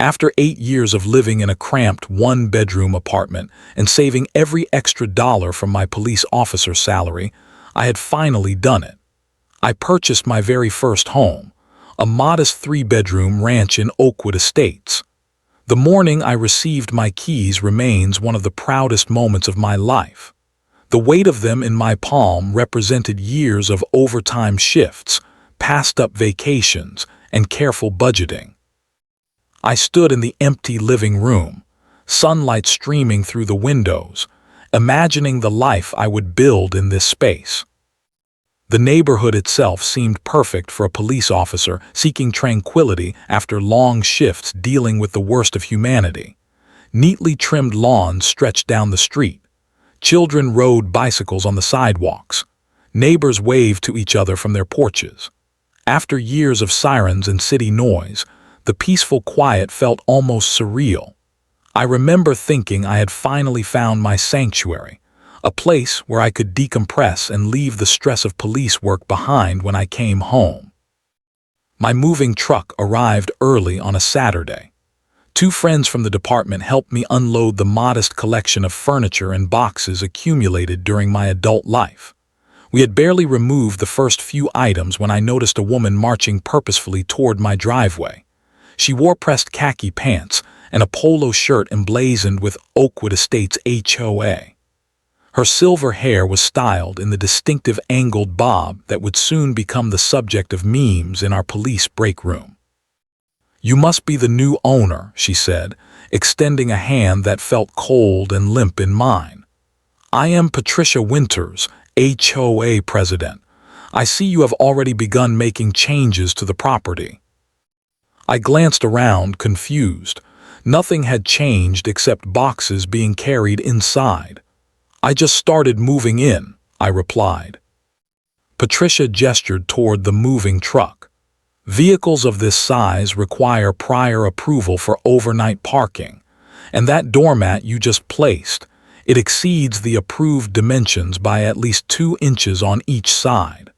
After 8 years of living in a cramped one-bedroom apartment and saving every extra dollar from my police officer salary, I had finally done it. I purchased my very first home, a modest 3-bedroom ranch in Oakwood Estates. The morning I received my keys remains one of the proudest moments of my life. The weight of them in my palm represented years of overtime shifts, passed-up vacations, and careful budgeting. I stood in the empty living room, sunlight streaming through the windows, imagining the life I would build in this space. The neighborhood itself seemed perfect for a police officer seeking tranquility after long shifts dealing with the worst of humanity. Neatly trimmed lawns stretched down the street. Children rode bicycles on the sidewalks. Neighbors waved to each other from their porches. After years of sirens and city noise, the peaceful quiet felt almost surreal. I remember thinking I had finally found my sanctuary, a place where I could decompress and leave the stress of police work behind when I came home. My moving truck arrived early on a Saturday. 2 friends from the department helped me unload the modest collection of furniture and boxes accumulated during my adult life. We had barely removed the first few items when I noticed a woman marching purposefully toward my driveway. She wore pressed khaki pants and a polo shirt emblazoned with Oakwood Estates HOA. Her silver hair was styled in the distinctive angled bob that would soon become the subject of memes in our police break room. "You must be the new owner," she said, extending a hand that felt cold and limp in mine. "I am Patricia Winters, HOA president. I see you have already begun making changes to the property." I glanced around, confused. Nothing had changed except boxes being carried inside. "I just started moving in," I replied. Patricia gestured toward the moving truck. "Vehicles of this size require prior approval for overnight parking, and that doormat you just placed, it exceeds the approved dimensions by at least 2 inches on each side."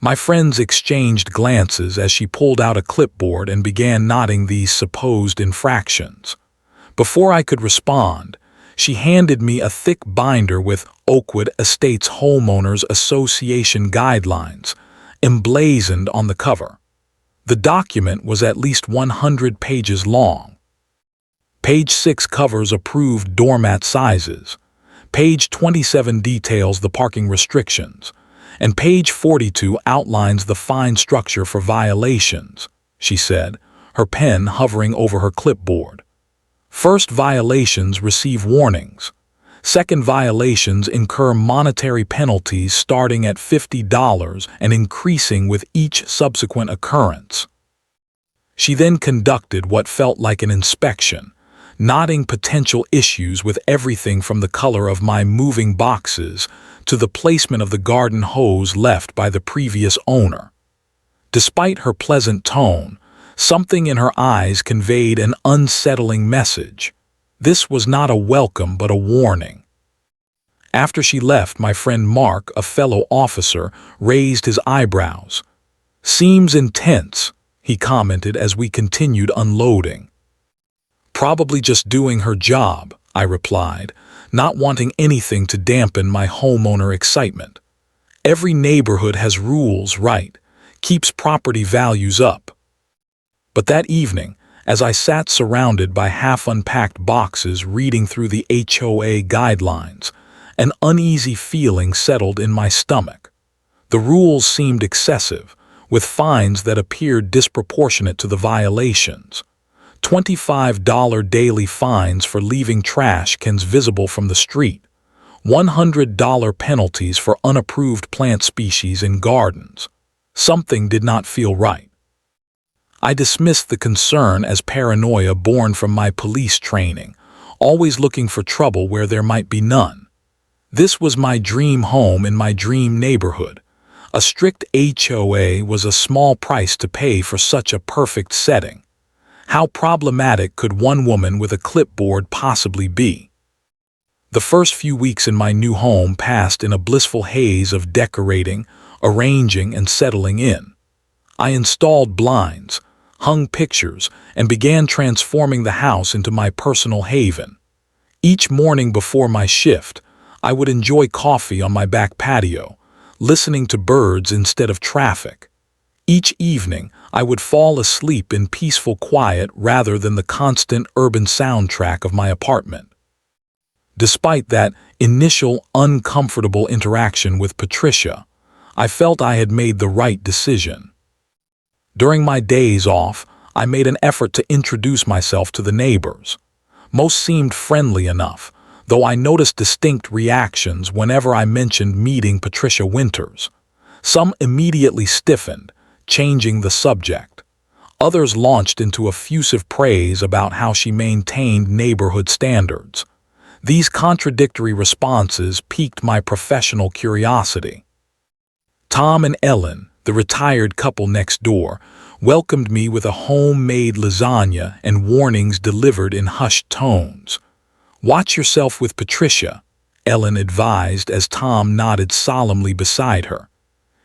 My friends exchanged glances as she pulled out a clipboard and began noting these supposed infractions. Before I could respond, she handed me a thick binder with Oakwood Estates Homeowners Association guidelines, emblazoned on the cover. The document was at least 100 pages long. Page 6 covers approved doormat sizes. Page 27 details the parking restrictions. And page 42 outlines the fine structure for violations, she said, her pen hovering over her clipboard. "First violations receive warnings. Second violations incur monetary penalties starting at $50 and increasing with each subsequent occurrence." She then conducted what felt like an inspection, noting potential issues with everything from the color of my moving boxes to the placement of the garden hose left by the previous owner. Despite her pleasant tone, something in her eyes conveyed an unsettling message. This was not a welcome but a warning. After she left, my friend Mark, a fellow officer, raised his eyebrows. "Seems intense," he commented as we continued unloading. "Probably just doing her job," I replied, not wanting anything to dampen my homeowner excitement. "Every neighborhood has rules, right? Keeps property values up." But that evening, as I sat surrounded by half-unpacked boxes reading through the HOA guidelines, an uneasy feeling settled in my stomach. The rules seemed excessive, with fines that appeared disproportionate to the violations. $25 daily fines for leaving trash cans visible from the street, $100 penalties for unapproved plant species in gardens. Something did not feel right. I dismissed the concern as paranoia born from my police training, always looking for trouble where there might be none. This was my dream home in my dream neighborhood. A strict HOA was a small price to pay for such a perfect setting. How problematic could one woman with a clipboard possibly be? The first few weeks in my new home passed in a blissful haze of decorating, arranging, and settling in. I installed blinds, hung pictures, and began transforming the house into my personal haven. Each morning before my shift, I would enjoy coffee on my back patio, listening to birds instead of traffic. Each evening, I would fall asleep in peaceful quiet rather than the constant urban soundtrack of my apartment. Despite that initial uncomfortable interaction with Patricia, I felt I had made the right decision. During my days off, I made an effort to introduce myself to the neighbors. Most seemed friendly enough, though I noticed distinct reactions whenever I mentioned meeting Patricia Winters. Some immediately stiffened, changing the subject. Others launched into effusive praise about how she maintained neighborhood standards. These contradictory responses piqued my professional curiosity. Tom and Ellen, the retired couple next door, welcomed me with a homemade lasagna and warnings delivered in hushed tones. "Watch yourself with Patricia," Ellen advised as Tom nodded solemnly beside her.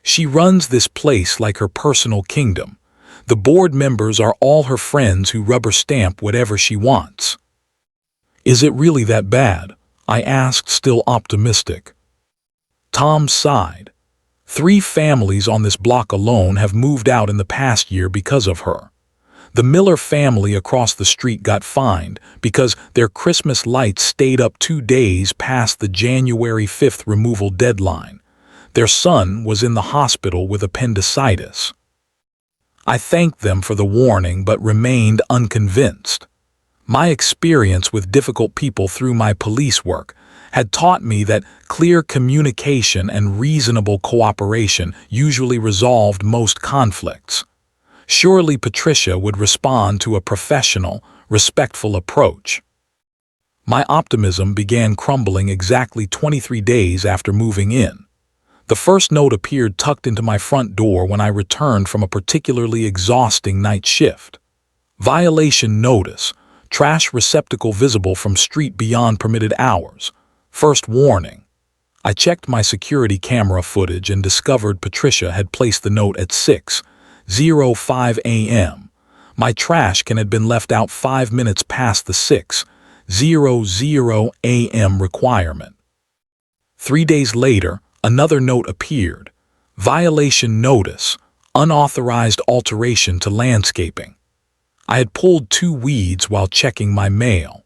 "She runs this place like her personal kingdom. The board members are all her friends who rubber stamp whatever she wants." "Is it really that bad?" I asked, still optimistic. Tom sighed. "3 families on this block alone have moved out in the past year because of her. The Miller family across the street got fined because their Christmas lights stayed up 2 days past the January 5th removal deadline. Their son was in the hospital with appendicitis." I thanked them for the warning but remained unconvinced. My experience with difficult people through my police work had taught me that clear communication and reasonable cooperation usually resolved most conflicts. Surely Patricia would respond to a professional, respectful approach. My optimism began crumbling exactly 23 days after moving in. The first note appeared tucked into my front door when I returned from a particularly exhausting night shift. "Violation notice. Trash receptacle visible from street beyond permitted hours. First warning." I checked my security camera footage and discovered Patricia had placed the note at 6:05 a.m. My trash can had been left out 5 minutes past the 6:00 a.m. requirement. 3 days later, another note appeared. "Violation notice. Unauthorized alteration to landscaping." I had pulled 2 weeds while checking my mail.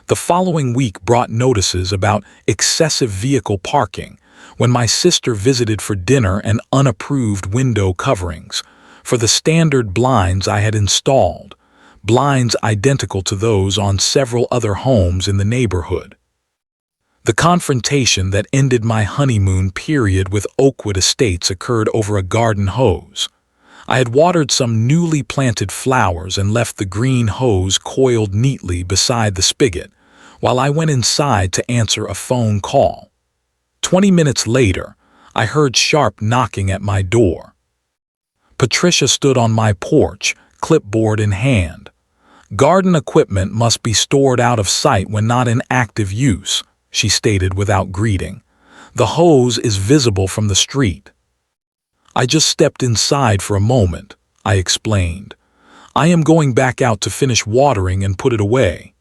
The following week brought notices about excessive vehicle parking when my sister visited for dinner and unapproved window coverings for the standard blinds I had installed, blinds identical to those on several other homes in the neighborhood. The confrontation that ended my honeymoon period with Oakwood Estates occurred over a garden hose. I had watered some newly planted flowers and left the green hose coiled neatly beside the spigot while I went inside to answer a phone call. 20 minutes later, I heard sharp knocking at my door. Patricia stood on my porch, clipboard in hand. "Garden equipment must be stored out of sight when not in active use," she stated without greeting. "The hose is visible from the street." "I just stepped inside for a moment," I explained. "I am going back out to finish watering and put it away."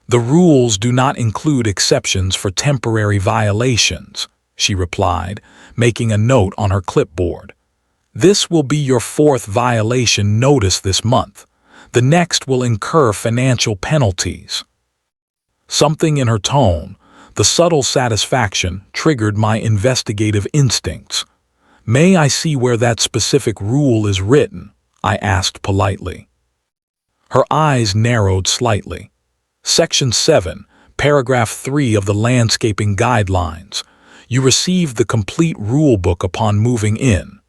"The rules do not include exceptions for temporary violations," she replied, making a note on her clipboard. "This will be your 4th violation notice this month. The next will incur financial penalties." Something in her tone, the subtle satisfaction, triggered my investigative instincts. "May I see where that specific rule is written?" I asked politely. Her eyes narrowed slightly. "Section 7, Paragraph 3 of the Landscaping Guidelines. You received the complete rule book upon moving in."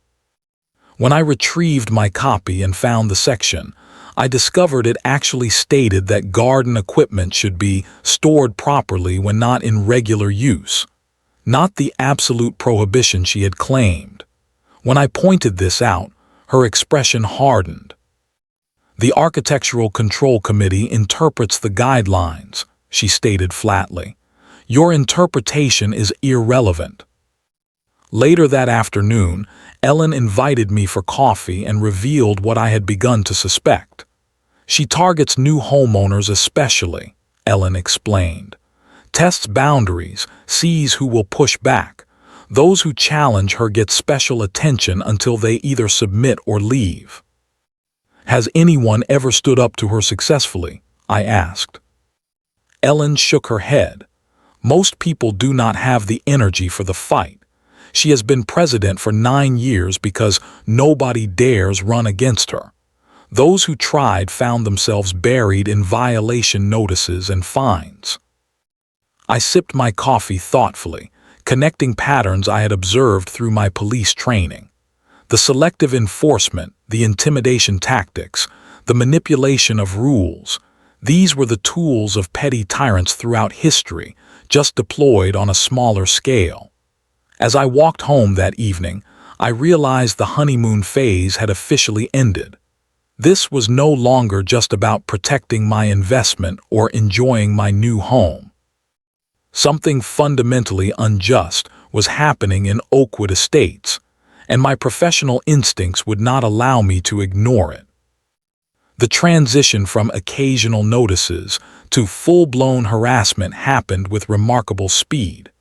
When I retrieved my copy and found the section, I discovered it actually stated that garden equipment should be stored properly when not in regular use, not the absolute prohibition she had claimed. When I pointed this out, her expression hardened. "The Architectural Control Committee interprets the guidelines," she stated flatly. "Your interpretation is irrelevant." Later that afternoon, Ellen invited me for coffee and revealed what I had begun to suspect. She targets new homeowners especially, Ellen explained. Tests boundaries, sees who will push back. Those who challenge her get special attention until they either submit or leave. Has anyone ever stood up to her successfully? I asked. Ellen shook her head. Most people do not have the energy for the fight. She has been president for 9 years because nobody dares run against her. Those who tried found themselves buried in violation notices and fines. I sipped my coffee thoughtfully, connecting patterns I had observed through my police training. The selective enforcement, the intimidation tactics, the manipulation of rules, these were the tools of petty tyrants throughout history, just deployed on a smaller scale. As I walked home that evening, I realized the honeymoon phase had officially ended. This was no longer just about protecting my investment or enjoying my new home. Something fundamentally unjust was happening in Oakwood Estates, and my professional instincts would not allow me to ignore it. The transition from occasional notices to full-blown harassment happened with remarkable speed.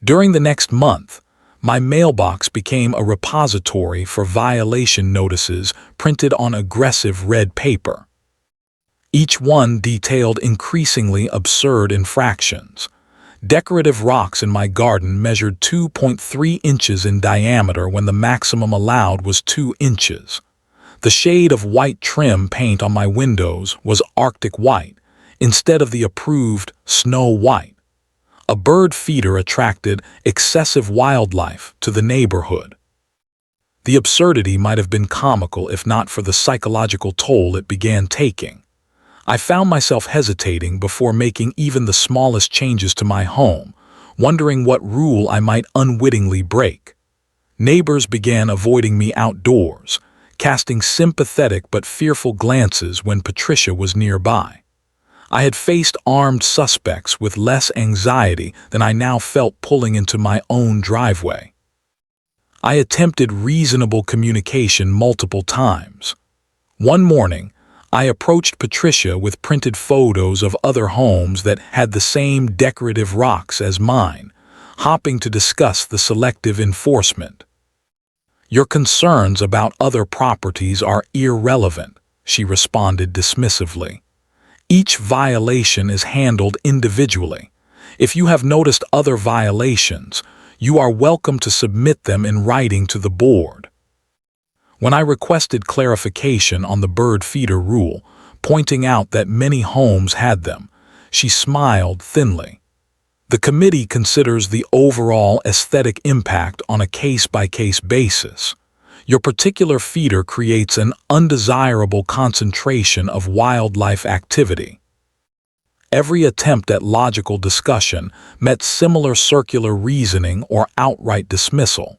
During the next month, my mailbox became a repository for violation notices printed on aggressive red paper. Each one detailed increasingly absurd infractions. Decorative rocks in my garden measured 2.3 inches in diameter when the maximum allowed was 2 inches. The shade of white trim paint on my windows was Arctic white instead of the approved snow white. A bird feeder attracted excessive wildlife to the neighborhood. The absurdity might have been comical if not for the psychological toll it began taking. I found myself hesitating before making even the smallest changes to my home, wondering what rule I might unwittingly break. Neighbors began avoiding me outdoors, casting sympathetic but fearful glances when Patricia was nearby. I had faced armed suspects with less anxiety than I now felt pulling into my own driveway. I attempted reasonable communication multiple times. One morning, I approached Patricia with printed photos of other homes that had the same decorative rocks as mine, hoping to discuss the selective enforcement. "Your concerns about other properties are irrelevant," she responded dismissively. "Each violation is handled individually. If you have noticed other violations, you are welcome to submit them in writing to the board." When I requested clarification on the bird feeder rule, pointing out that many homes had them, she smiled thinly. "The committee considers the overall aesthetic impact on a case-by-case basis. Your particular feeder creates an undesirable concentration of wildlife activity." Every attempt at logical discussion met similar circular reasoning or outright dismissal.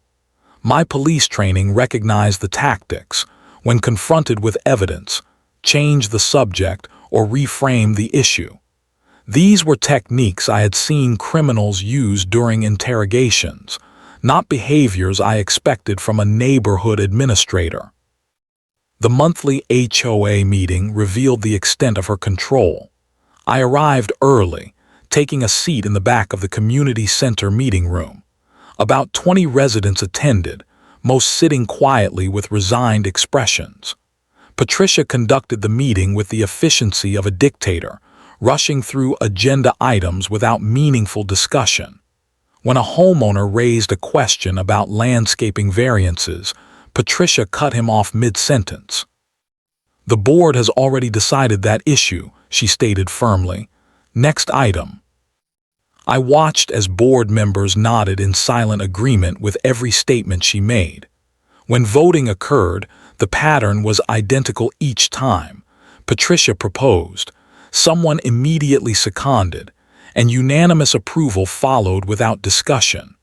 My police training recognized the tactics. When confronted with evidence, change the subject or reframe the issue. These were techniques I had seen criminals use during interrogations, not behaviors I expected from a neighborhood administrator. The monthly HOA meeting revealed the extent of her control. I arrived early, taking a seat in the back of the community center meeting room. About 20 residents attended, most sitting quietly with resigned expressions. Patricia conducted the meeting with the efficiency of a dictator, rushing through agenda items without meaningful discussion. When a homeowner raised a question about landscaping variances, Patricia cut him off mid-sentence. "The board has already decided that issue," she stated firmly. "Next item." I watched as board members nodded in silent agreement with every statement she made. When voting occurred, the pattern was identical each time. Patricia proposed, someone immediately seconded, and unanimous approval followed without discussion.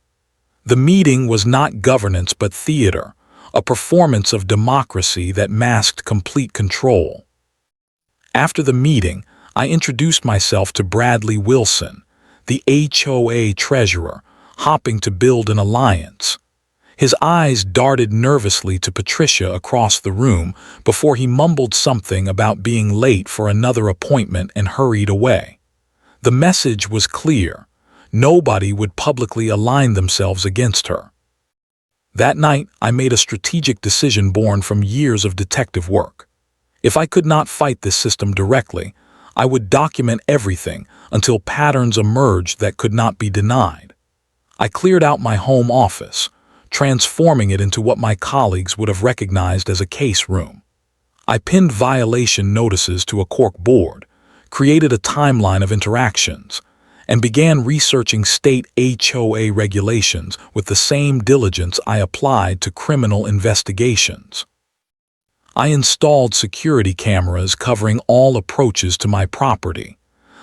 The meeting was not governance but theater, a performance of democracy that masked complete control. After the meeting, I introduced myself to Bradley Wilson, the HOA treasurer, hoping to build an alliance. His eyes darted nervously to Patricia across the room before he mumbled something about being late for another appointment and hurried away. The message was clear. Nobody would publicly align themselves against her. That night, I made a strategic decision born from years of detective work. If I could not fight this system directly, I would document everything until patterns emerged that could not be denied. I cleared out my home office, transforming it into what my colleagues would have recognized as a case room. I pinned violation notices to a cork board, created a timeline of interactions, and began researching state HOA regulations with the same diligence I applied to criminal investigations. I installed security cameras covering all approaches to my property.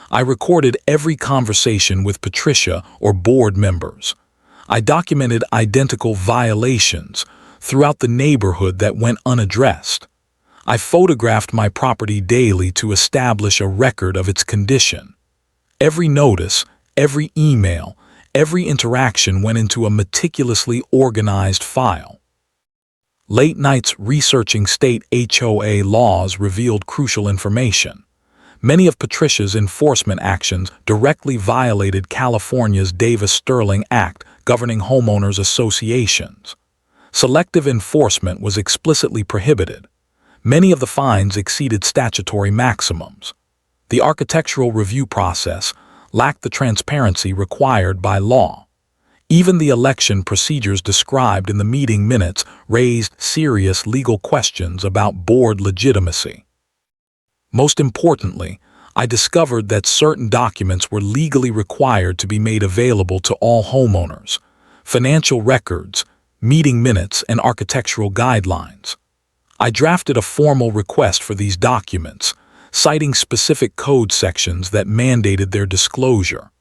I recorded every conversation with Patricia or board members. I documented identical violations throughout the neighborhood that went unaddressed. I photographed my property daily to establish a record of its condition. Every notice, every email, every interaction went into a meticulously organized file. Late nights researching state HOA laws revealed crucial information. Many of Patricia's enforcement actions directly violated California's Davis-Sterling Act governing homeowners associations. Selective enforcement was explicitly prohibited. Many of the fines exceeded statutory maximums. The architectural review process lacked the transparency required by law. Even the election procedures described in the meeting minutes raised serious legal questions about board legitimacy. Most importantly, I discovered that certain documents were legally required to be made available to all homeowners: financial records, meeting minutes, and architectural guidelines. I drafted a formal request for these documents, citing specific code sections that mandated their disclosure.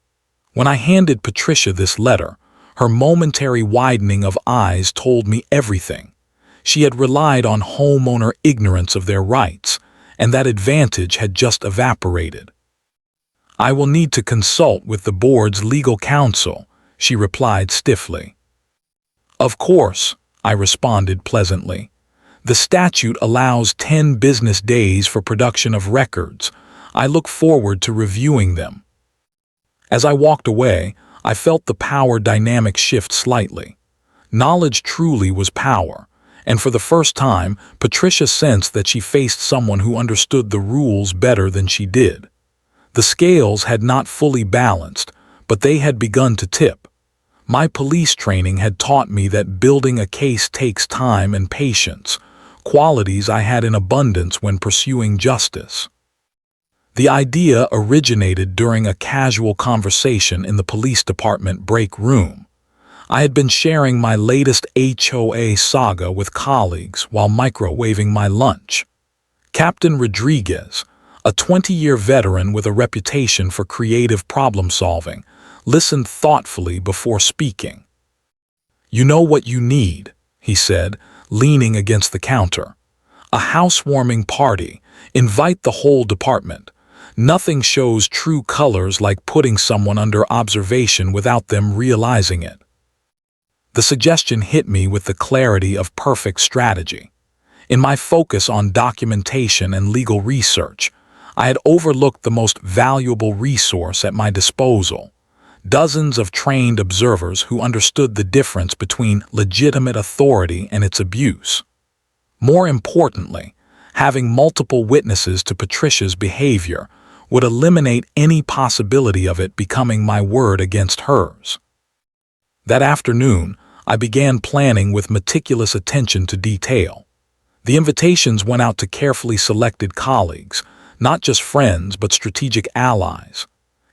When I handed Patricia this letter, her momentary widening of eyes told me everything. She had relied on homeowner ignorance of their rights, and that advantage had just evaporated. "I will need to consult with the board's legal counsel," she replied stiffly. "Of course," I responded pleasantly. "The statute allows 10 business days for production of records. I look forward to reviewing them." As I walked away, I felt the power dynamic shift slightly. Knowledge truly was power, and for the first time, Patricia sensed that she faced someone who understood the rules better than she did. The scales had not fully balanced, but they had begun to tip. My police training had taught me that building a case takes time and patience, qualities I had in abundance when pursuing justice. The idea originated during a casual conversation in the police department break room. I had been sharing my latest HOA saga with colleagues while microwaving my lunch. Captain Rodriguez, a 20-year veteran with a reputation for creative problem-solving, listened thoughtfully before speaking. "You know what you need," he said, leaning against the counter. "A housewarming party. Invite the whole department. Nothing shows true colors like putting someone under observation without them realizing it." The suggestion hit me with the clarity of perfect strategy. In my focus on documentation and legal research, I had overlooked the most valuable resource at my disposal: dozens of trained observers who understood the difference between legitimate authority and its abuse. More importantly, having multiple witnesses to Patricia's behavior would eliminate any possibility of it becoming my word against hers. That afternoon, I began planning with meticulous attention to detail. The invitations went out to carefully selected colleagues, not just friends but strategic allies.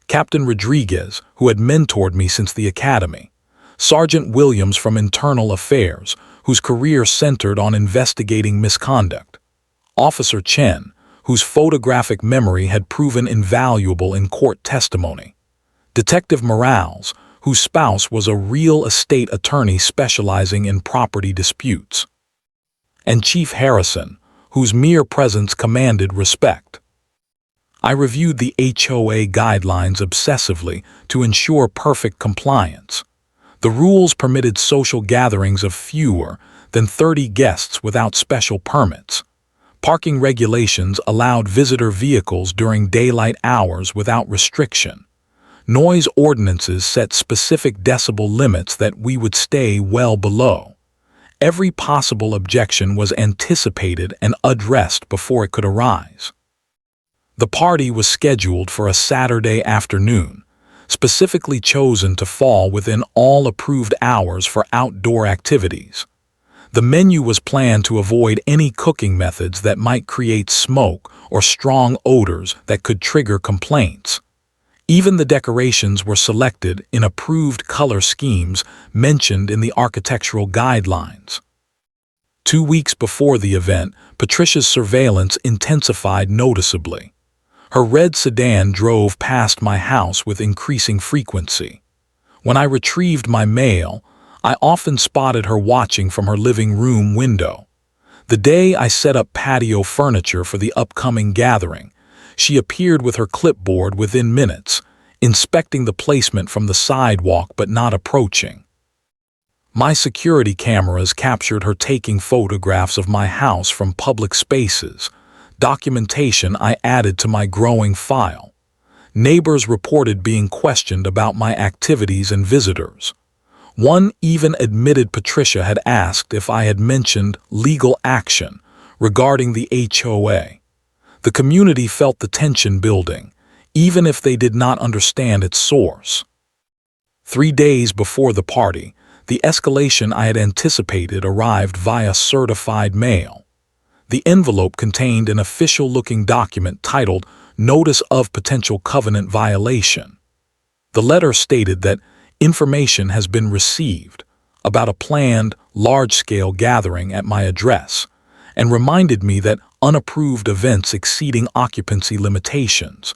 Captain Rodriguez, who had mentored me since the academy; Sergeant Williams from Internal Affairs, whose career centered on investigating misconduct; Officer Chen, whose photographic memory had proven invaluable in court testimony; Detective Morales, whose spouse was a real estate attorney specializing in property disputes; and Chief Harrison, whose mere presence commanded respect. I reviewed the HOA guidelines obsessively to ensure perfect compliance. The rules permitted social gatherings of fewer than 30 guests without special permits. Parking regulations allowed visitor vehicles during daylight hours without restriction. Noise ordinances set specific decibel limits that we would stay well below. Every possible objection was anticipated and addressed before it could arise. The party was scheduled for a Saturday afternoon, specifically chosen to fall within all approved hours for outdoor activities. The menu was planned to avoid any cooking methods that might create smoke or strong odors that could trigger complaints. Even the decorations were selected in approved color schemes mentioned in the architectural guidelines. 2 weeks before the event, Patricia's surveillance intensified noticeably. Her red sedan drove past my house with increasing frequency. When I retrieved my mail, I often spotted her watching from her living room window. The day I set up patio furniture for the upcoming gathering, she appeared with her clipboard within minutes, inspecting the placement from the sidewalk but not approaching. My security cameras captured her taking photographs of my house from public spaces, documentation I added to my growing file. Neighbors reported being questioned about my activities and visitors. One even admitted Patricia had asked if I had mentioned legal action regarding the HOA. The community felt the tension building, even if they did not understand its source. 3 days before the party, the escalation I had anticipated arrived via certified mail. The envelope contained an official-looking document titled Notice of Potential Covenant Violation. The letter stated that information has been received about a planned, large-scale gathering at my address, and reminded me that unapproved events exceeding occupancy limitations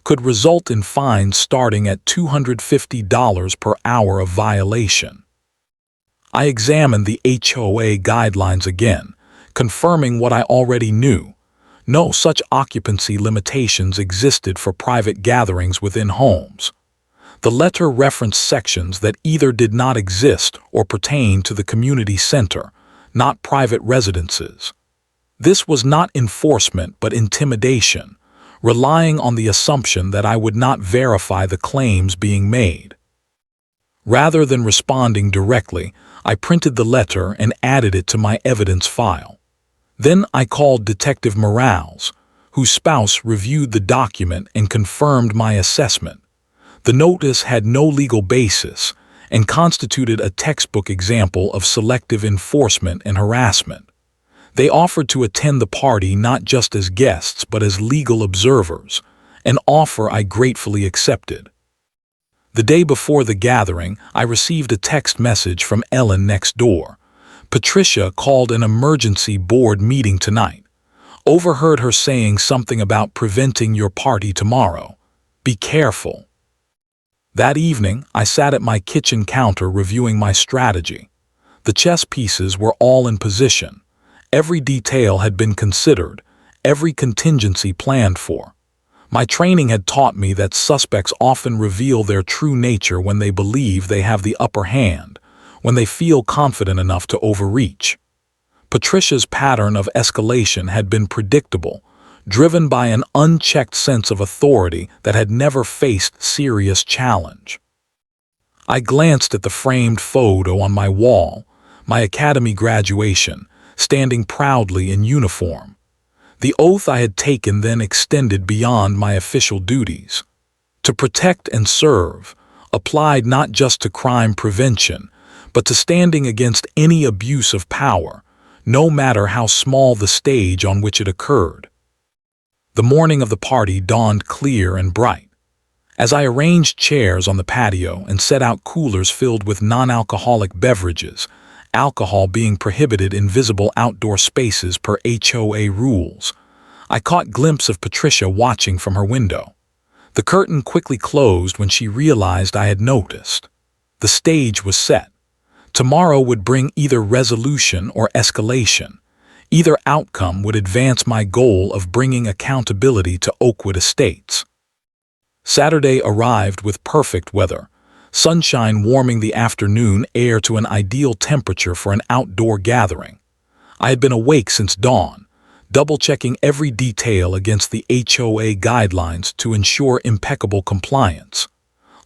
could result in fines starting at $250 per hour of violation. I examined the HOA guidelines again, confirming what I already knew. No such occupancy limitations existed for private gatherings within homes. The letter referenced sections that either did not exist or pertain to the community center, not private residences. This was not enforcement but intimidation, relying on the assumption that I would not verify the claims being made. Rather than responding directly, I printed the letter and added it to my evidence file. Then I called Detective Morales, whose spouse reviewed the document and confirmed my assessment. The notice had no legal basis and constituted a textbook example of selective enforcement and harassment. They offered to attend the party not just as guests but as legal observers, an offer I gratefully accepted. The day before the gathering, I received a text message from Ellen next door. Patricia called an emergency board meeting tonight. Overheard her saying something about preventing your party tomorrow. Be careful. That evening, I sat at my kitchen counter reviewing my strategy. The chess pieces were all in position. Every detail had been considered, every contingency planned for. My training had taught me that suspects often reveal their true nature when they believe they have the upper hand, when they feel confident enough to overreach. Patricia's pattern of escalation had been predictable, driven by an unchecked sense of authority that had never faced serious challenge. I glanced at the framed photo on my wall, my academy graduation, standing proudly in uniform. The oath I had taken then extended beyond my official duties. To protect and serve applied not just to crime prevention, but to standing against any abuse of power, no matter how small the stage on which it occurred. The morning of the party dawned clear and bright. As I arranged chairs on the patio and set out coolers filled with non-alcoholic beverages, alcohol being prohibited in visible outdoor spaces per HOA rules, I caught a glimpse of Patricia watching from her window. The curtain quickly closed when she realized I had noticed. The stage was set. Tomorrow would bring either resolution or escalation. Either outcome would advance my goal of bringing accountability to Oakwood Estates. Saturday arrived with perfect weather. sunshine warming the afternoon air to an ideal temperature for an outdoor gathering. I had been awake since dawn, double-checking every detail against the HOA guidelines to ensure impeccable compliance.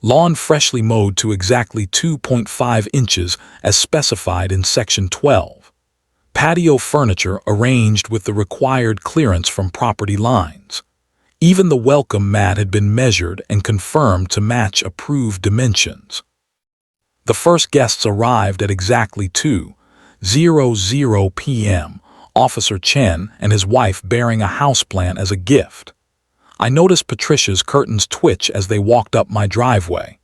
Lawn freshly mowed to exactly 2.5 inches as specified in Section 12. Patio furniture arranged with the required clearance from property lines. Even the welcome mat had been measured and confirmed to match approved dimensions. The first guests arrived at exactly 2:00 p.m., Officer Chen and his wife bearing a houseplant as a gift. I noticed Patricia's curtains twitch as they walked up my driveway.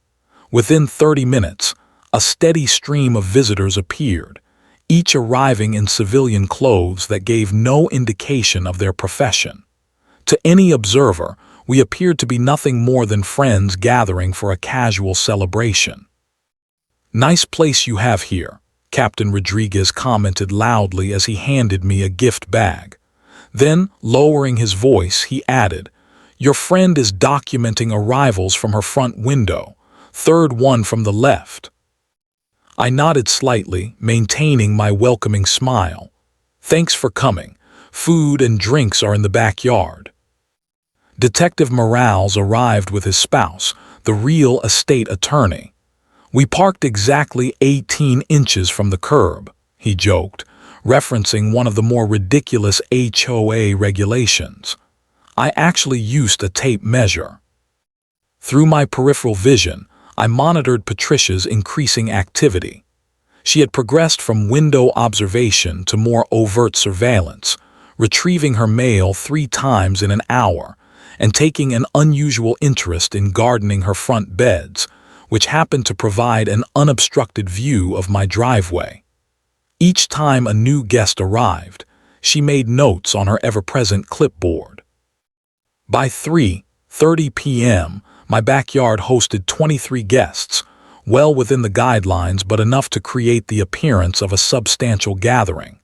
Within 30 minutes, a steady stream of visitors appeared, each arriving in civilian clothes that gave no indication of their profession. To any observer, we appeared to be nothing more than friends gathering for a casual celebration. "Nice place you have here," Captain Rodriguez commented loudly as he handed me a gift bag. Then, lowering his voice, he added, "Your friend is documenting arrivals from her front window, third one from the left." I nodded slightly, maintaining my welcoming smile. "Thanks for coming. Food and drinks are in the backyard." Detective Morales arrived with his spouse, the real estate attorney. "We parked exactly 18 inches from the curb," he joked, referencing one of the more ridiculous HOA regulations. I actually used a tape measure. Through my peripheral vision, I monitored Patricia's increasing activity. She had progressed from window observation to more overt surveillance, retrieving her mail 3 times in an hour, and taking an unusual interest in gardening her front beds, which happened to provide an unobstructed view of my driveway. Each time a new guest arrived, she made notes on her ever-present clipboard. By 3:30 p.m., my backyard hosted 23 guests, well within the guidelines but enough to create the appearance of a substantial gathering.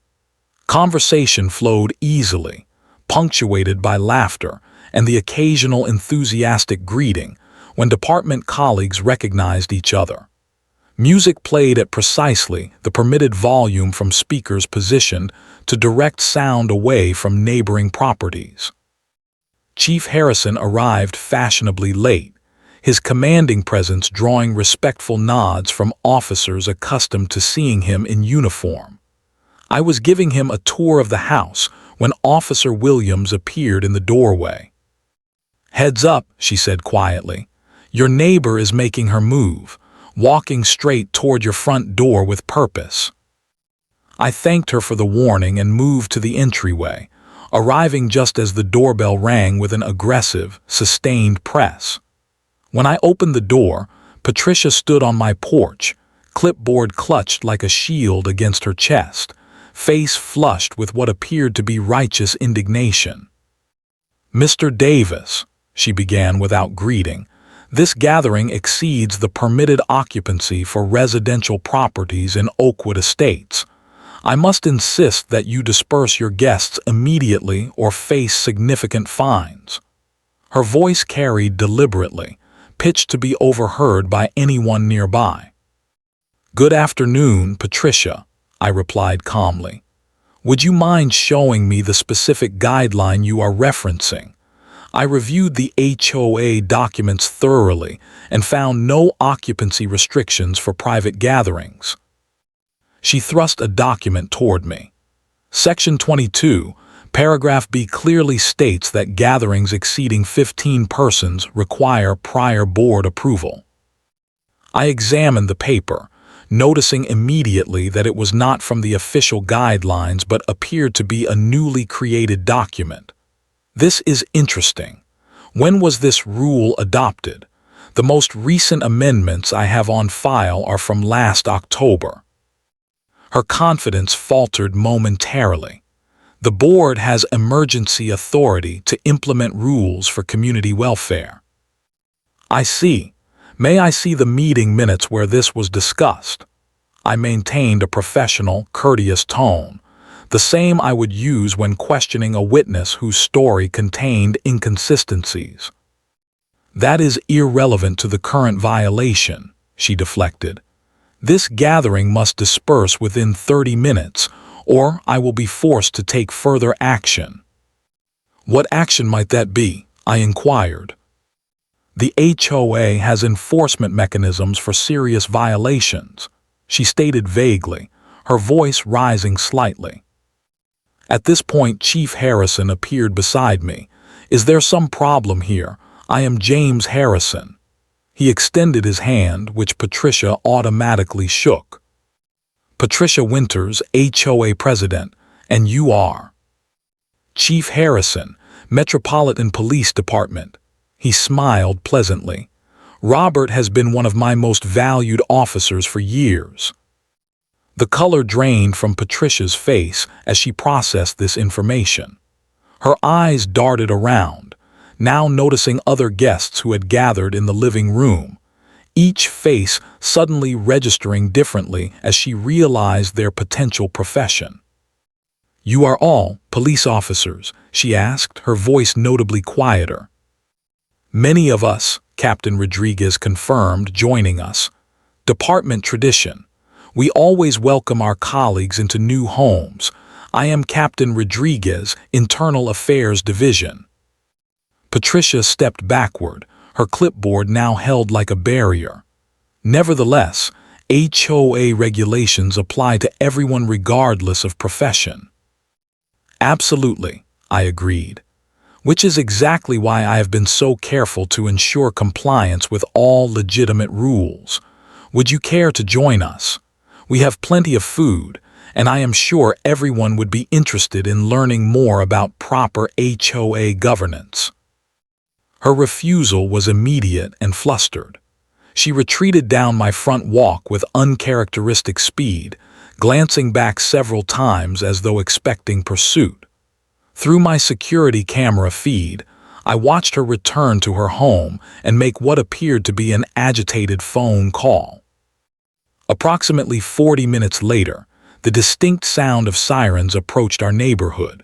Conversation flowed easily, punctuated by laughter and the occasional enthusiastic greeting when department colleagues recognized each other. Music played at precisely the permitted volume from speakers positioned to direct sound away from neighboring properties. Chief Harrison arrived fashionably late, his commanding presence drawing respectful nods from officers accustomed to seeing him in uniform. I was giving him a tour of the house when Officer Williams appeared in the doorway. "Heads up," she said quietly. "Your neighbor is making her move, walking straight toward your front door with purpose." I thanked her for the warning and moved to the entryway, arriving just as the doorbell rang with an aggressive, sustained press. When I opened the door, Patricia stood on my porch, clipboard clutched like a shield against her chest, face flushed with what appeared to be righteous indignation. "Mr. Davis," she began without greeting, "this gathering exceeds the permitted occupancy for residential properties in Oakwood Estates. I must insist that you disperse your guests immediately or face significant fines." Her voice carried deliberately, pitched to be overheard by anyone nearby. "Good afternoon, Patricia," I replied calmly. "Would you mind showing me the specific guideline you are referencing? I reviewed the HOA documents thoroughly and found no occupancy restrictions for private gatherings." She thrust a document toward me. "Section 22, Paragraph B clearly states that gatherings exceeding 15 persons require prior board approval." I examined the paper, noticing immediately that it was not from the official guidelines but appeared to be a newly created document. This is interesting. When was this rule adopted? The most recent amendments I have on file are from last October. Her confidence faltered momentarily. "The board has emergency authority to implement rules for community welfare." "I see. May I see the meeting minutes where this was discussed?" I maintained a professional, courteous tone, the same I would use when questioning a witness whose story contained inconsistencies. "That is irrelevant to the current violation," she deflected. This gathering must disperse within 30 minutes, or I will be forced to take further action. What action might that be? I inquired. The HOA has enforcement mechanisms for serious violations, she stated vaguely, her voice rising slightly. At this point, Chief Harrison appeared beside me. Is there some problem here? I am James Harrison. He extended his hand, which Patricia automatically shook. Patricia Winters, HOA President, and you are? Chief Harrison, Metropolitan Police Department. He smiled pleasantly. Robert has been one of my most valued officers for years. The color drained from Patricia's face as she processed this information. Her eyes darted around, now noticing other guests who had gathered in the living room, each face suddenly registering differently as she realized their potential profession. You are all police officers, she asked, her voice notably quieter. Many of us, Captain Rodriguez confirmed, joining us. Department tradition. We always welcome our colleagues into new homes. I am Captain Rodriguez, Internal Affairs Division. Patricia stepped backward, her clipboard now held like a barrier. Nevertheless, HOA regulations apply to everyone regardless of profession. Absolutely, I agreed. Which is exactly why I have been so careful to ensure compliance with all legitimate rules. Would you care to join us? We have plenty of food, and I am sure everyone would be interested in learning more about proper HOA governance. Her refusal was immediate and flustered. She retreated down my front walk with uncharacteristic speed, glancing back several times as though expecting pursuit. Through my security camera feed, I watched her return to her home and make what appeared to be an agitated phone call. Approximately 40 minutes later, the distinct sound of sirens approached our neighborhood.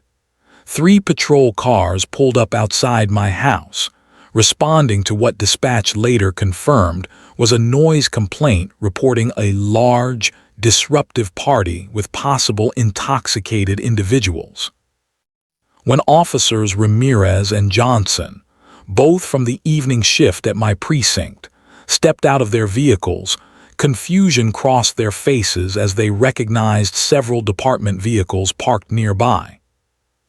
3 patrol cars pulled up outside my house, responding to what dispatch later confirmed was a noise complaint reporting a large, disruptive party with possible intoxicated individuals. When officers Ramirez and Johnson, both from the evening shift at my precinct, stepped out of their vehicles, confusion crossed their faces as they recognized several department vehicles parked nearby.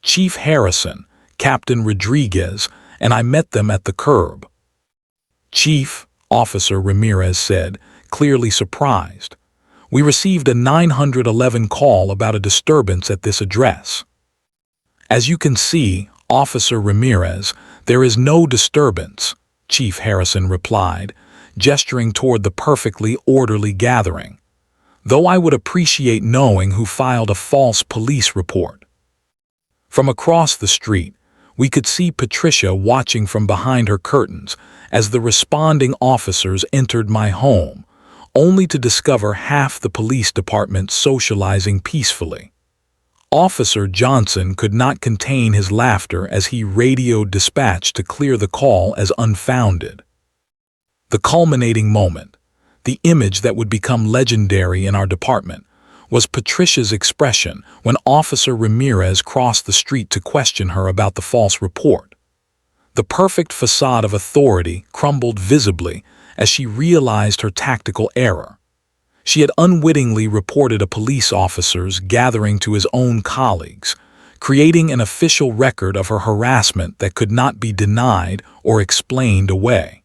Chief Harrison, Captain Rodriguez, and I met them at the curb. Chief, Officer Ramirez said, clearly surprised. We received a 911 call about a disturbance at this address. As you can see, Officer Ramirez, there is no disturbance, Chief Harrison replied, gesturing toward the perfectly orderly gathering, though I would appreciate knowing who filed a false police report. From across the street, we could see Patricia watching from behind her curtains as the responding officers entered my home, only to discover half the police department socializing peacefully. Officer Johnson could not contain his laughter as he radioed dispatch to clear the call as unfounded. The culminating moment, the image that would become legendary in our department, was Patricia's expression when Officer Ramirez crossed the street to question her about the false report. The perfect facade of authority crumbled visibly as she realized her tactical error. She had unwittingly reported a police officer's gathering to his own colleagues, creating an official record of her harassment that could not be denied or explained away.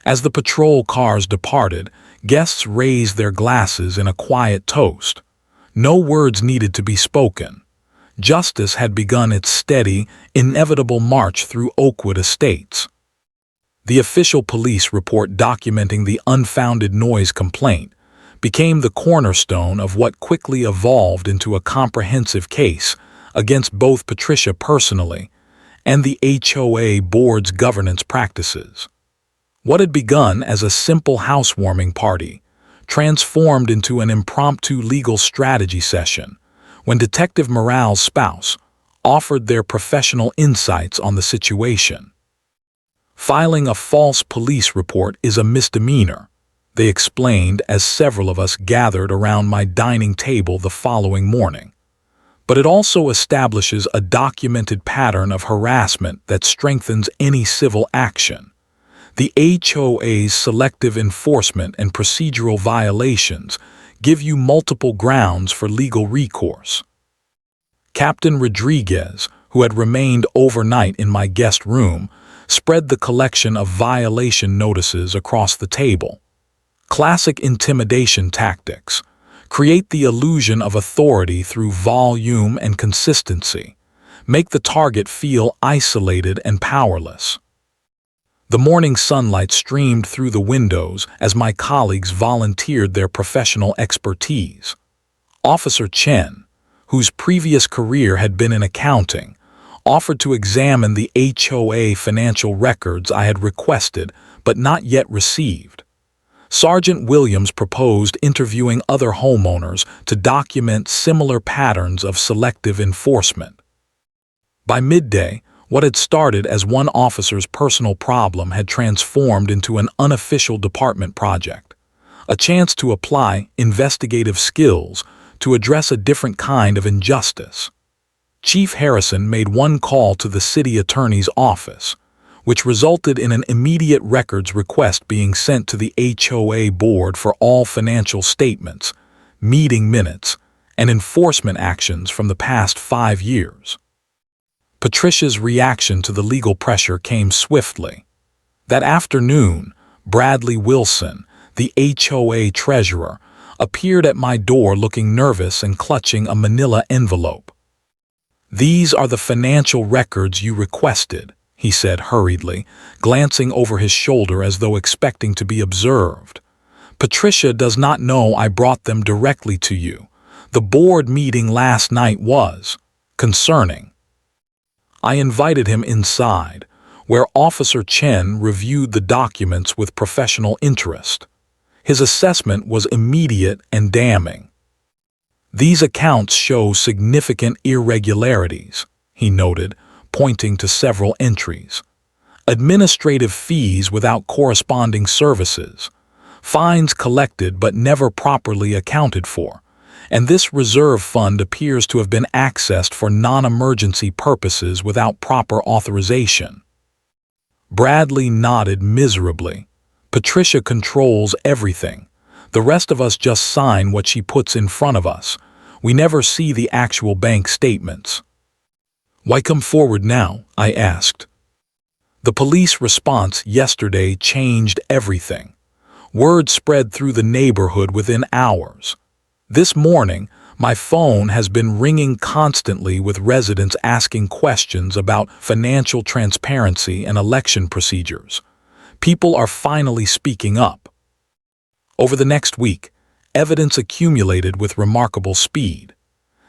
As the patrol cars departed, guests raised their glasses in a quiet toast. No words needed to be spoken. Justice had begun its steady, inevitable march through Oakwood Estates. The official police report documenting the unfounded noise complaint became the cornerstone of what quickly evolved into a comprehensive case against both Patricia personally and the HOA board's governance practices. What had begun as a simple housewarming party transformed into an impromptu legal strategy session when Detective Morale's spouse offered their professional insights on the situation. Filing a false police report is a misdemeanor, they explained as several of us gathered around my dining table the following morning. But it also establishes a documented pattern of harassment that strengthens any civil action. The HOA's selective enforcement and procedural violations give you multiple grounds for legal recourse. Captain Rodriguez, who had remained overnight in my guest room, spread the collection of violation notices across the table. Classic intimidation tactics. Create the illusion of authority through volume and consistency. Make the target feel isolated and powerless. The morning sunlight streamed through the windows as my colleagues volunteered their professional expertise. Officer Chen, whose previous career had been in accounting, offered to examine the HOA financial records I had requested but not yet received. Sergeant Williams proposed interviewing other homeowners to document similar patterns of selective enforcement. By midday, what had started as one officer's personal problem had transformed into an unofficial department project, a chance to apply investigative skills to address a different kind of injustice. Chief Harrison made one call to the city attorney's office, which resulted in an immediate records request being sent to the HOA board for all financial statements, meeting minutes, and enforcement actions from the past 5 years. Patricia's reaction to the legal pressure came swiftly. That afternoon, Bradley Wilson, the HOA treasurer, appeared at my door looking nervous and clutching a manila envelope. "These are the financial records you requested," he said hurriedly, glancing over his shoulder as though expecting to be observed. "Patricia does not know I brought them directly to you. The board meeting last night was concerning." I invited him inside, where Officer Chen reviewed the documents with professional interest. His assessment was immediate and damning. "These accounts show significant irregularities," he noted, pointing to several entries. "Administrative fees without corresponding services, fines collected but never properly accounted for, and this reserve fund appears to have been accessed for non-emergency purposes without proper authorization." Bradley nodded miserably. "Patricia controls everything. The rest of us just sign what she puts in front of us. We never see the actual bank statements." "Why come forward now?" I asked. "The police response yesterday changed everything. Word spread through the neighborhood within hours. This morning, my phone has been ringing constantly with residents asking questions about financial transparency and election procedures. People are finally speaking up." Over the next week, evidence accumulated with remarkable speed.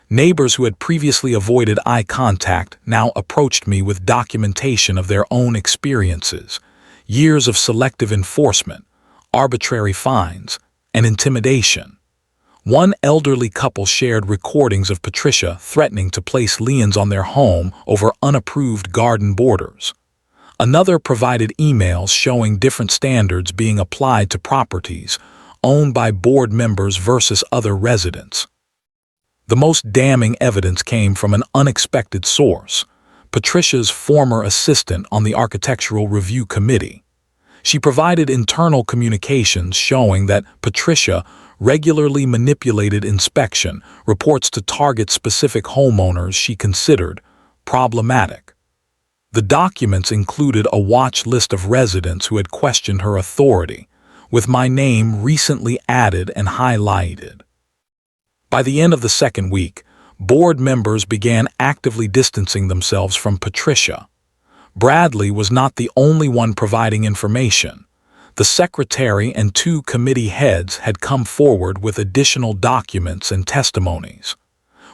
Neighbors who had previously avoided eye contact now approached me with documentation of their own experiences, years of selective enforcement, arbitrary fines, and intimidation. One elderly couple shared recordings of Patricia threatening to place liens on their home over unapproved garden borders. Another provided emails showing different standards being applied to properties owned by board members versus other residents. The most damning evidence came from an unexpected source, Patricia's former assistant on the Architectural Review Committee. She provided internal communications showing that Patricia regularly manipulated inspection reports to target specific homeowners she considered problematic. The documents included a watch list of residents who had questioned her authority, with my name recently added and highlighted. By the end of the second week, board members began actively distancing themselves from Patricia. Bradley was not the only one providing information. The secretary and 2 committee heads had come forward with additional documents and testimonies.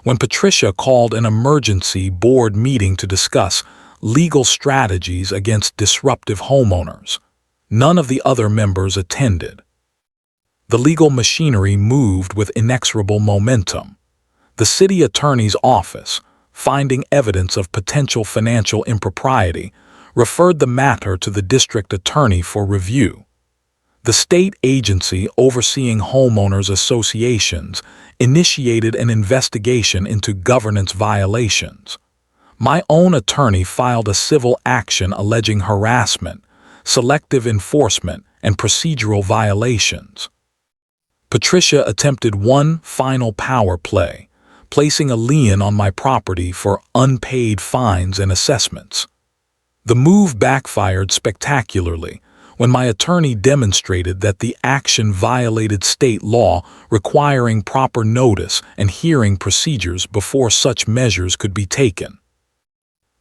When Patricia called an emergency board meeting to discuss legal strategies against disruptive homeowners, none of the other members attended. The legal machinery moved with inexorable momentum. The city attorney's office, finding evidence of potential financial impropriety, referred the matter to the district attorney for review. The state agency overseeing homeowners associations initiated an investigation into governance violations. My own attorney filed a civil action alleging harassment, selective enforcement, and procedural violations. Patricia attempted one final power play, placing a lien on my property for unpaid fines and assessments. The move backfired spectacularly when my attorney demonstrated that the action violated state law requiring proper notice and hearing procedures before such measures could be taken.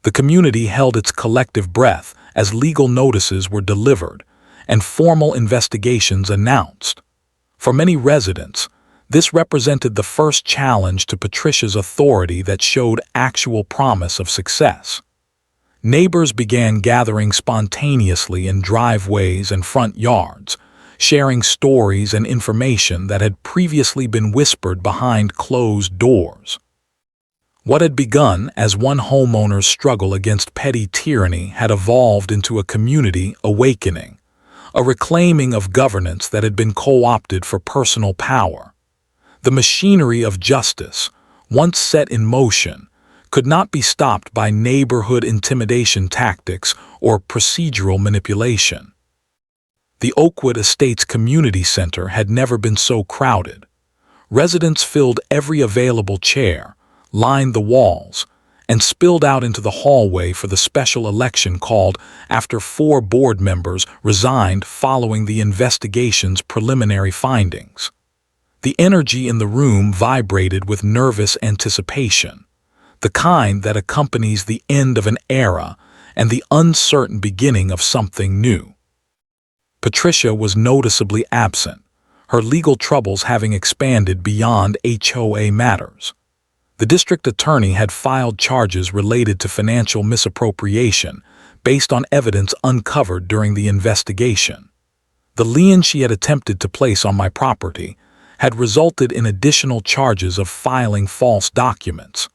The community held its collective breath as legal notices were delivered and formal investigations announced. For many residents, this represented the first challenge to Patricia's authority that showed actual promise of success. Neighbors began gathering spontaneously in driveways and front yards, sharing stories and information that had previously been whispered behind closed doors. What had begun as one homeowner's struggle against petty tyranny had evolved into a community awakening, a reclaiming of governance that had been co-opted for personal power. The machinery of justice, once set in motion, could not be stopped by neighborhood intimidation tactics or procedural manipulation. The Oakwood Estates Community Center had never been so crowded. Residents filled every available chair, lined the walls, and spilled out into the hallway for the special election called after 4 board members resigned following the investigation's preliminary findings. The energy in the room vibrated with nervous anticipation, the kind that accompanies the end of an era and the uncertain beginning of something new. Patricia was noticeably absent, her legal troubles having expanded beyond HOA matters. The district attorney had filed charges related to financial misappropriation based on evidence uncovered during the investigation. The lien she had attempted to place on my property had resulted in additional charges of filing false documents.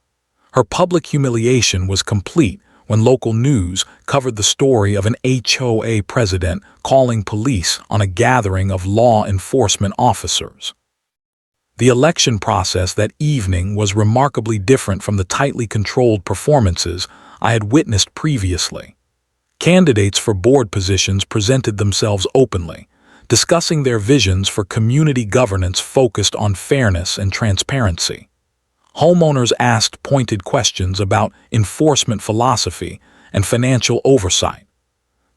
Her public humiliation was complete when local news covered the story of an HOA president calling police on a gathering of law enforcement officers. The election process that evening was remarkably different from the tightly controlled performances I had witnessed previously. Candidates for board positions presented themselves openly, discussing their visions for community governance focused on fairness and transparency. Homeowners asked pointed questions about enforcement philosophy and financial oversight.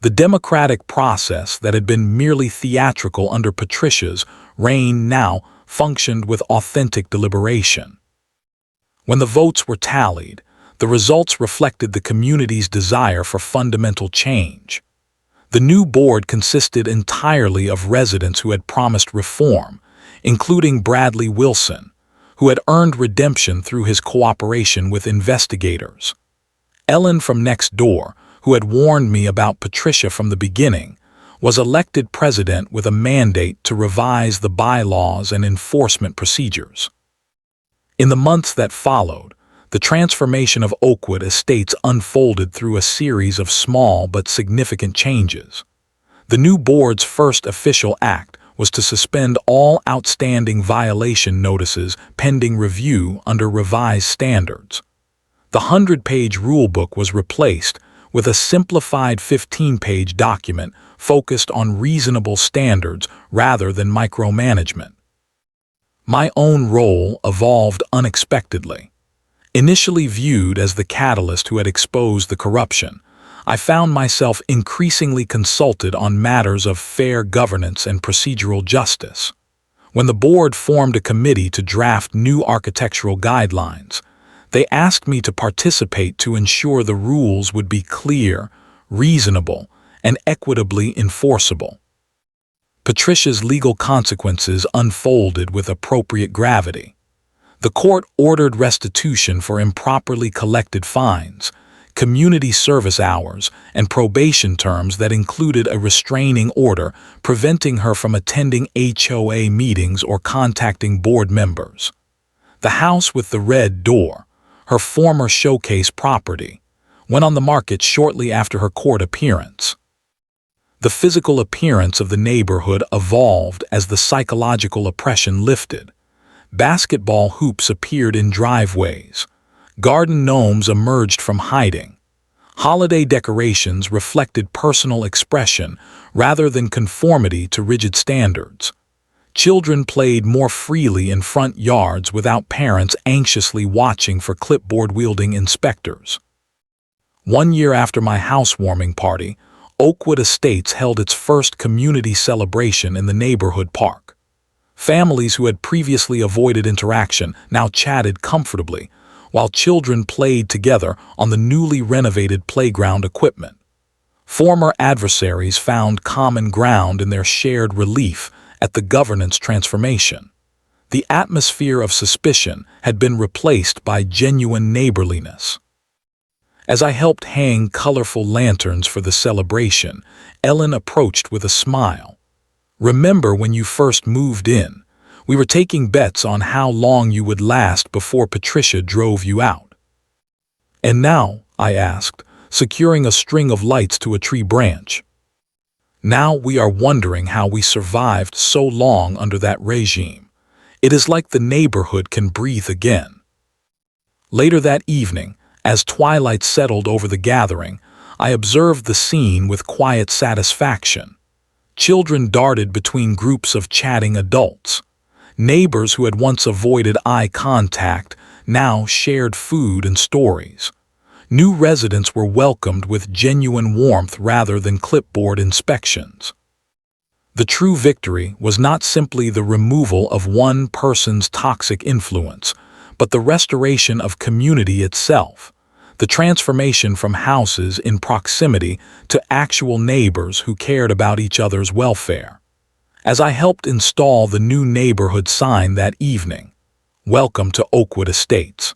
The democratic process that had been merely theatrical under Patricia's reign now functioned with authentic deliberation. When the votes were tallied, the results reflected the community's desire for fundamental change. The new board consisted entirely of residents who had promised reform, including Bradley Wilson, who had earned redemption through his cooperation with investigators. Ellen from next door, who had warned me about Patricia from the beginning, was elected president with a mandate to revise the bylaws and enforcement procedures. In the months that followed, the transformation of Oakwood Estates unfolded through a series of small but significant changes. The new board's first official act was to suspend all outstanding violation notices pending review under revised standards. The 100-page rulebook was replaced with a simplified 15-page document focused on reasonable standards rather than micromanagement. My own role evolved unexpectedly. Initially viewed as the catalyst who had exposed the corruption, I found myself increasingly consulted on matters of fair governance and procedural justice. When the board formed a committee to draft new architectural guidelines, they asked me to participate to ensure the rules would be clear, reasonable, and equitably enforceable. Patricia's legal consequences unfolded with appropriate gravity. The court ordered restitution for improperly collected fines, community service hours, and probation terms that included a restraining order preventing her from attending HOA meetings or contacting board members. The house with the red door, her former showcase property, went on the market shortly after her court appearance. The physical appearance of the neighborhood evolved as the psychological oppression lifted. Basketball hoops appeared in driveways. Garden gnomes emerged from hiding. Holiday decorations reflected personal expression rather than conformity to rigid standards. Children played more freely in front yards without parents anxiously watching for clipboard-wielding inspectors. 1 year after my housewarming party, Oakwood Estates held its first community celebration in the neighborhood park. Families who had previously avoided interaction now chatted comfortably, while children played together on the newly renovated playground equipment. Former adversaries found common ground in their shared relief at the governance transformation. The atmosphere of suspicion had been replaced by genuine neighborliness. As I helped hang colorful lanterns for the celebration, Ellen approached with a smile. "Remember when you first moved in? We were taking bets on how long you would last before Patricia drove you out." "And now?" I asked, securing a string of lights to a tree branch. "Now we are wondering how we survived so long under that regime. It is like the neighborhood can breathe again." Later that evening, as twilight settled over the gathering, I observed the scene with quiet satisfaction. Children darted between groups of chatting adults. Neighbors who had once avoided eye contact now shared food and stories. New residents were welcomed with genuine warmth rather than clipboard inspections. The true victory was not simply the removal of one person's toxic influence, but the restoration of community itself, the transformation from houses in proximity to actual neighbors who cared about each other's welfare. As I helped install the new neighborhood sign that evening, "Welcome to Oakwood Estates,"